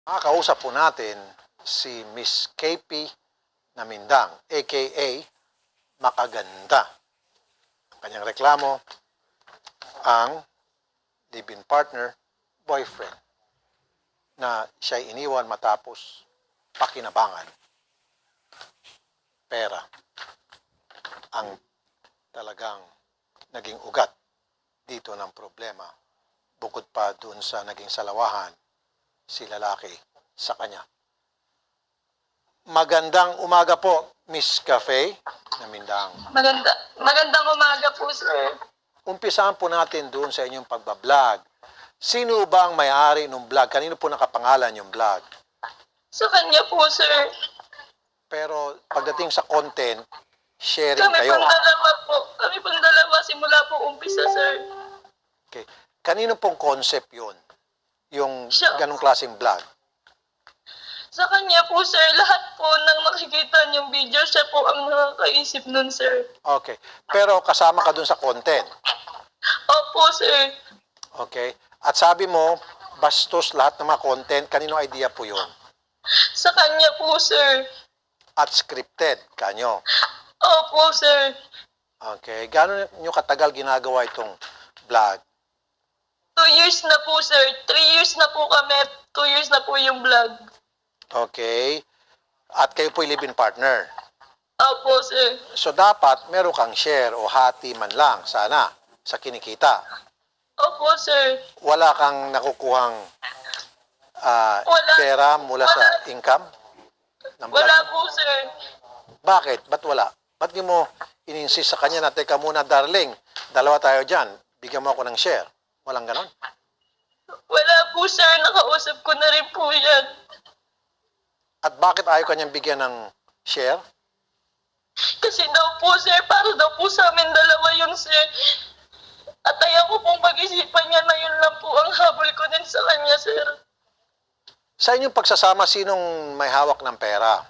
Makakausap po natin si Miss KP Namindang, aka Makaganda. Kanyang reklamo, ang live-in partner, boyfriend, na siya iniwan matapos pakinabangan. Pera ang talagang naging ugat dito ng problema. Bukod pa doon sa naging salawahan si lalaki sa kanya. Magandang umaga po, Miss Cafe Namindang. Magandang umaga po, sir. Umpisahan po natin doon sa inyong pagbablog. Sino ba ang may-ari ng vlog? Kanino po nakapangalan yung vlog? Sa kanya po, sir. Pero pagdating sa content, sharing Kami kayo. pang dalawa po. Kami pang dalawa simula po umpisa, sir. Okay. Kanino pong concept yun? Yung Siya. ganong klaseng vlog? Sa kanya po, sir. Lahat po nang makikita niyong video, siya po ang nakakaisip nun, sir. Okay. Pero kasama ka doon sa content. Opo, sir. Okay. At sabi mo, bastos lahat ng mga content. Kanino idea po yun? Sa kanya po, sir. At scripted, kanyo. Opo, sir. Okay. Gano'n nyo katagal ginagawa itong vlog? 2 years na po, sir. 3 years na po kami. 2 years na po yung vlog. Okay. At kayo po live-in partner. Opo, sir. So dapat meron kang share o hati man lang sana sa kinikita. Opo, sir. Wala kang nakukuhang Wala. pera mula sa income ng vlog Wala mo? po, sir. Bakit? Ba't wala? Ba't di mo in-insist sa kanya na, teka muna darling, dalawa tayo dyan, bigyan mo ako ng share? Walang ganon? Wala po, sir. Nakausap ko na rin po yan. At bakit ayaw kanyang bigyan ng share? Kasi daw po, sir, para daw po sa amin dalawa yun, sir. At ayaw ko pong pag-isipan niya na yun lang po ang habol ko din sa kanya, sir. Sa inyong pagsasama, sinong may hawak ng pera?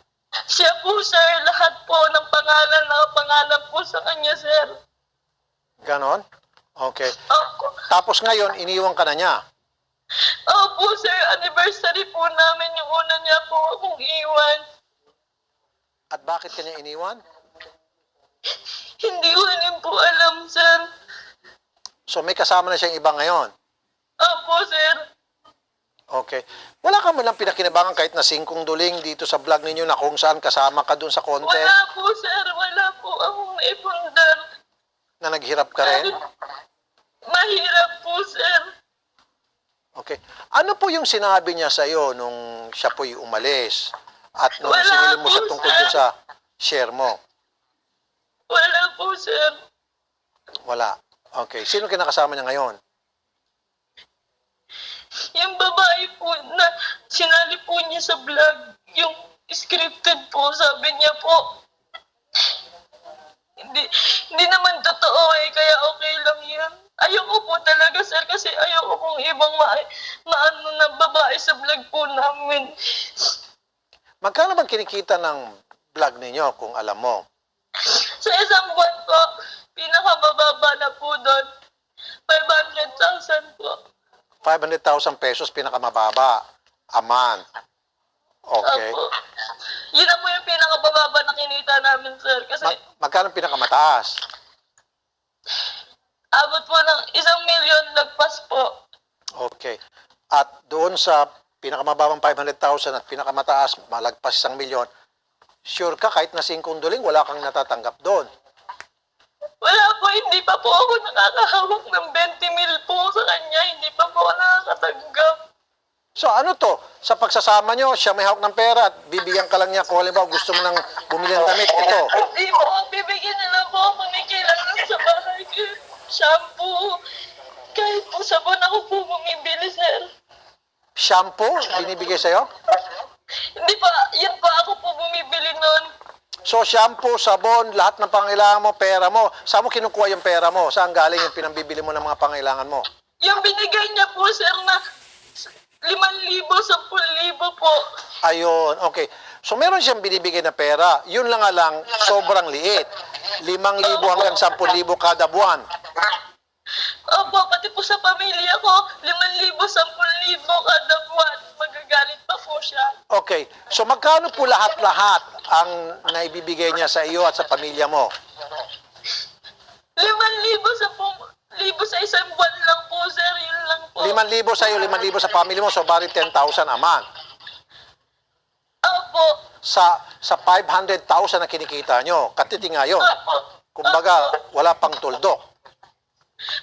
Siya po, sir, lahat po ng pangalan, nakapangalan po sa kanya, sir. Ganon? Okay. Opo, Tapos ngayon, iniwan ka na niya. opo, sir, anniversary po namin yung una niya po akong iwan. At bakit kanya iniwan? Hindi ko rin po alam, sir. So may kasama na siyang iba ngayon. Opo, sir. Okay. Wala ka man lang pinakinabangan kahit na singkong duling dito sa vlog ninyo na kung saan kasama ka dun sa content Wala po, sir. Wala po akong naipundar. na naghirap ka rin? Mahirap po, sir. Okay. Ano po yung sinabi niya sa iyo nung siya po'y umalis at nung Wala sinilin mo siya po, tungkol sir. dun sa share mo? Wala po, sir. Wala. Okay. Sino kinakasama niya ngayon? Yung babae po na sinali po niya sa vlog, yung scripted po, sabi niya po, hindi naman totoo kaya okay lang yan. Ayoko po talaga, sir, kasi ayoko pong ibang maano na babae sa vlog po namin. Magkano bang kinikita ng vlog ninyo kung alam mo? Sa isang buwan po, pinakamababa na po doon, 500,000 po. 500,000 pesos pinakamababa a month. Okay. Opo. Yun na po yung pinakamababa na kinita namin, sir, kasi Magkano pinakamataas? abot po ng 1,000,000 lagpas po. Okay. At doon sa pinakamababang 500,000 at pinakamataas, malagpas 1,000,000, sure ka kahit na singkong duling, wala kang natatanggap doon. Wala po, hindi pa po ako nakakahawak ng 20,000 po sa kanya. Hindi pa po ako nakakatanggap. So ano to? Sa pagsasama nyo, siya may hawak ng pera at bibigyan ka lang niya kung halimbawa gusto mo ng bumili ng damit. Ito. Hindi po, bibigyan na lang po ako ni kailangan sa bahay ko. Shampoo. Kahit po sabon ako po bumibili, sir. Shampoo, binibigay sa'yo? Hindi pa, yan pa ako po bumibili nun. So shampoo, sabon, lahat ng pangailangan mo, pera mo. Saan mo kinukuha yung pera mo? Saan galing yung pinambibili mo ng mga pangailangan mo? Yung binigay niya po, sir, na 5,000, 10,000 po. Ayun, okay. So meron siyang binibigay na pera. Yun lang nga lang, sobrang liit. 5,000 hanggang 10,000 kada buwan. Opo, pati po sa pamilya ko, 5,000, 10,000 kada buwan. Magagalit pa po Okay. So magkano po lahat-lahat ang naibibigay niya sa iyo at sa pamilya mo? 5,000 sa isang buwan lang po, sir. Yun lang po. 5,000 sa iyo, 5,000 sa pamilya mo, so bali 10,000 a month. Opo. Sa 500,000 na kinikita nyo, katiti nga yun. Opo. Kumbaga, wala pang tuldok.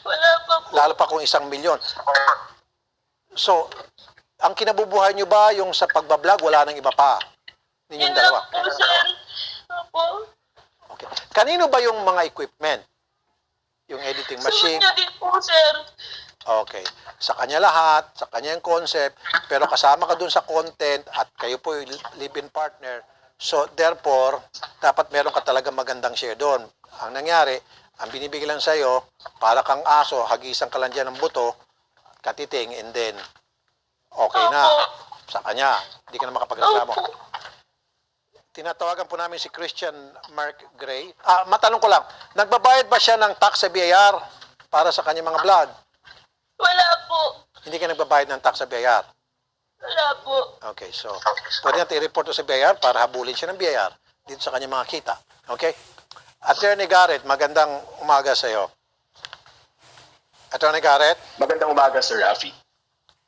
Wala pa po. Lalo pa kung 1,000,000. So, ang kinabubuhay nyo ba yung sa pagbablog, wala nang iba pa? Yun Ninyong lang dalawa. po, sir. Opo. Okay. Kanino ba yung mga equipment? Yung editing Sa machine? kanya din po, sir. Okay. Sa kanya lahat, sa kanya yung concept, pero kasama ka dun sa content at kayo po yung live-in partner. So, therefore, dapat meron ka talaga magandang share doon. Ang nangyari, ang binibigay lang sa'yo, para kang aso, hagisan ka lang dyan ng buto, katiting, and then, okay na. Sa kanya, hindi ka na makapagreklamo. Opo. Tinatawagan po namin si Christian Mark Gray. Matanong ko lang, nagbabayad ba siya ng tax sa BIR para sa kanyang mga vlog? Wala po. Hindi ka nagbabayad ng tax sa BIR? Wala po. Okay, so pwede natin i-report to sa BIR para habulin siya ng BIR dito sa kanyang mga kita. Okay? Attorney Garrett, magandang umaga sa iyo. Attorney Garrett? Magandang umaga, Sir Rafi.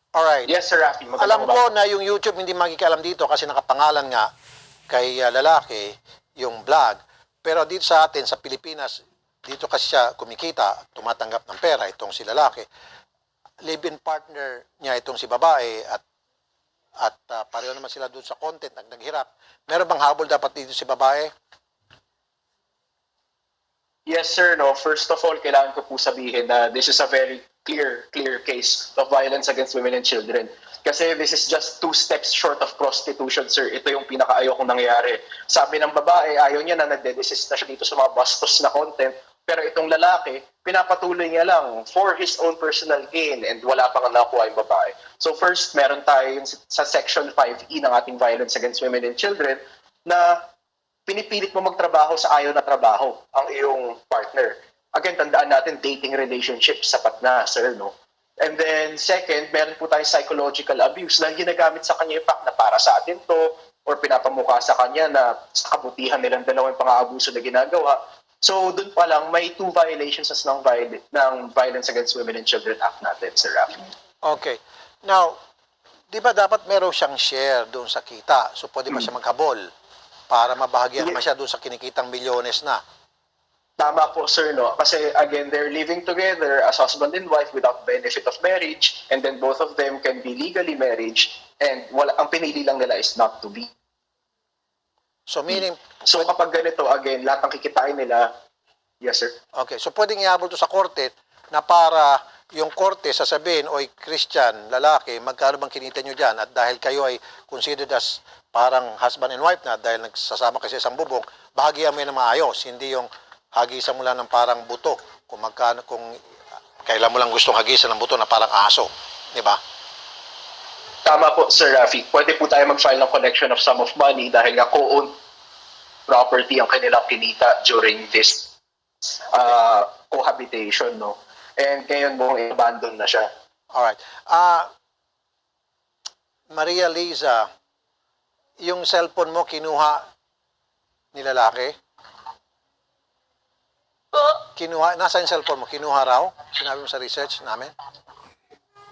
Alright. Yes, Sir Rafi. Magandang Alam ko umaga. na yung YouTube hindi magikialam dito kasi nakapangalan nga kay lalaki yung vlog. Pero dito sa atin, sa Pilipinas, dito kasi siya kumikita, tumatanggap ng pera, itong si lalaki. Live-in partner niya itong si babae at pareho naman sila doon sa content, naghirap. Meron bang habol dapat dito si babae? Yes, sir. No. First of all, kailangan ko po sabihin na this is a very clear case of violence against women and children. Kasi this is just 2 steps short of prostitution, sir. Ito yung pinakaayaw kong nangyayari. Sabi ng babae, ayaw niya na nagde-desist na siya dito sa mga bastos na content. Pero itong lalaki, pinapatuloy niya lang for his own personal gain and wala pang nakuha yung babae. So first, meron tayo yung sa Section 5E ng ating Violence Against Women and Children na pinipilit mo magtrabaho sa ayaw na trabaho ang iyong partner. Again, tandaan natin, dating relationship, sapat na, sir, no? And then, second, meron po tayong psychological abuse na ginagamit sa kanya yung fact na para sa atin to or pinapamukha sa kanya na sa kabutihan nilang dalawang pang-aabuso na ginagawa. So, dun pa lang, may 2 violations as ng Violence Against Women and Children Act natin, Sir Rafi. Okay. Now, di ba dapat meron siyang share doon sa kita? So, pwede ba siya maghabol para mabahagyan naman siya doon sa kinikitang milyones na? Tama po, sir, no? Kasi, again, they're living together as husband and wife without benefit of marriage, and then both of them can be legally married, and ang pinili lang nila is not to be. So, meaning, So, kapag ganito, again, lahat ng kikitain nila, yes, sir. okay, so pwedeng ihabol to sa korte na para yung korte sasabihin, oy, Christian, lalaki, magkano bang kinita nyo dyan? At dahil kayo ay considered as parang husband and wife na, dahil nagsasama kasi isang bubong, bahagian mo yun ng maayos, hindi yung hagisan mo lang ng parang buto, kung magkano, kung kailan mo lang gustong hagisan ng buto na parang aso, di ba? Tama po, Sir Rafi. Pwede po tayo mag-file ng collection of sum of money dahil nga co-owned property ang kanilang kinita during this cohabitation, no? And ngayon mo, abandon na siya. Alright. Maria Liza, yung cellphone mo kinuha ni lalaki? Po. Kinuha, nasa yung cellphone mo? Kinuha raw? Sinabi mo sa research namin?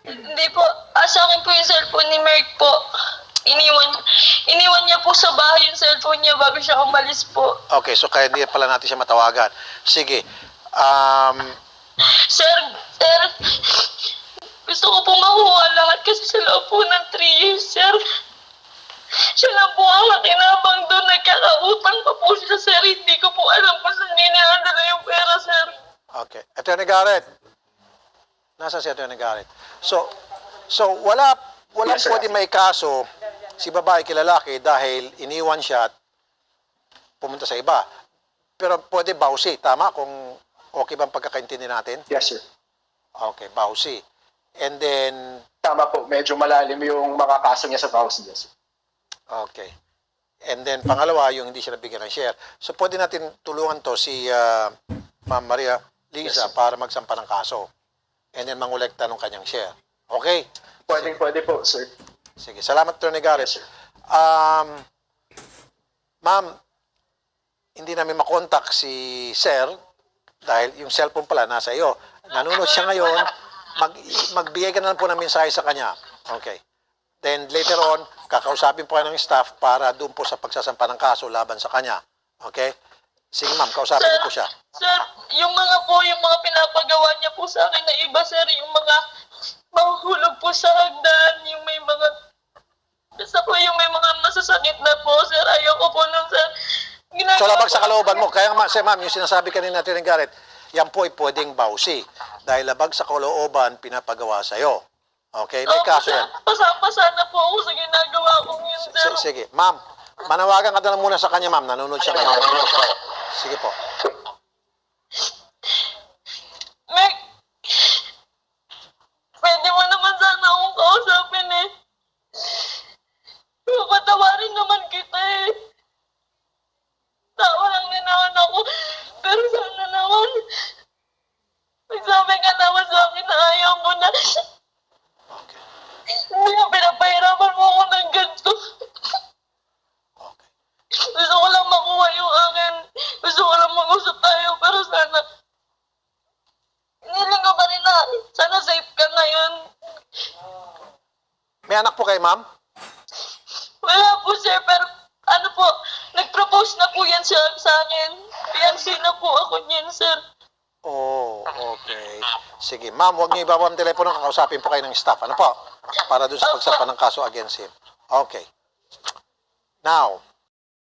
Hindi po. Sa akin po yung cellphone ni Merck po. Iniwan niya po sa bahay yung cellphone niya bago siya umalis po. Okay, so kaya hindi pala natin siya matawagan. Sige. Sir, gusto ko po makuha lahat kasi sa loob po ng 3 years, sir. Siya lang po ang nakinabang doon. Nagkakautang pa po siya, sir. Hindi ko po alam kung saan nilalala yung pera, sir. Okay. Attorney Garrett. Nasa si Attorney Garrett. So walang Yes, sir. pwede may kaso si babae kay lalaki dahil iniwan siya at pumunta sa iba. Pero pwede bawsi, tama? Kung okay bang pagkakaintindi natin? Yes, sir. Okay, bawsi. And then, Tama po, medyo malalim yung mga kaso niya sa house. Yes. okay. And then, pangalawa, yung hindi siya nabigyan ng share. So, pwede natin tulungan to si Ma'am Maria Liza Yes, sir. para magsampa ng kaso. And then, mangolekta ng kanyang share. Okay? Pwede po, sir. Sige. Salamat, Attorney Garrett. Yes, sir. Ma'am, hindi namin makontak si Sir dahil yung cellphone pala nasa iyo. Nanonood siya ngayon, magbigay ka na lang po ng mensahe sa kanya. Okay. Then later on, kakausapin po kayo ng staff para doon po sa pagsasampa ng kaso laban sa kanya. Okay? Sige ma'am, kausapin niyo po siya. Sir, yung mga pinapagawa niya po sa akin na iba, sir, yung mga mahuhulog po sa hagdan, yung may mga, basta po yung may mga masasakit na po, sir, ayoko po nun, sir. So labag sa kalooban mo, kaya ma'am, yung sinasabi kanina natin ng Garrett, yan po ay pwedeng bawsi. Dahil labag sa kalooban, pinapagawa sa'yo. Okay? May Opo, kaso sir, yan. pasang-pasa na po ako sa ginagawa kong yun, sir. Sige, ma'am, manawagan ka na lang muna sa kanya, ma'am. Nanonood siya ngayon. Sige po. Meg, pwede mo naman sana akong kausapin eh. Patawarin naman kita eh. Tawa lang din naman ako. Pero sana naman, magsabi ka naman sa akin na ayaw mo na. Okay. Hindi nga pinapahirapan mo ako ng ganito. Okay. Gusto ko lang makuha yung akin. Gusto ko lang mag-usap tayo. Pero sana, hiniling ko pa rin na sana safe ka ngayon. May anak po kayo, ma'am? Wala po, sir. Pero ano po, nag-propose na po yan sa akin. Fiancé na po ako niyan, sir. Oh, okay. Sige, ma'am, huwag niyo ibaba ang telepono, kakausapin po kayo ng staff. Ano po? Para doon sa pagsampa ng kaso against him. Okay. Now,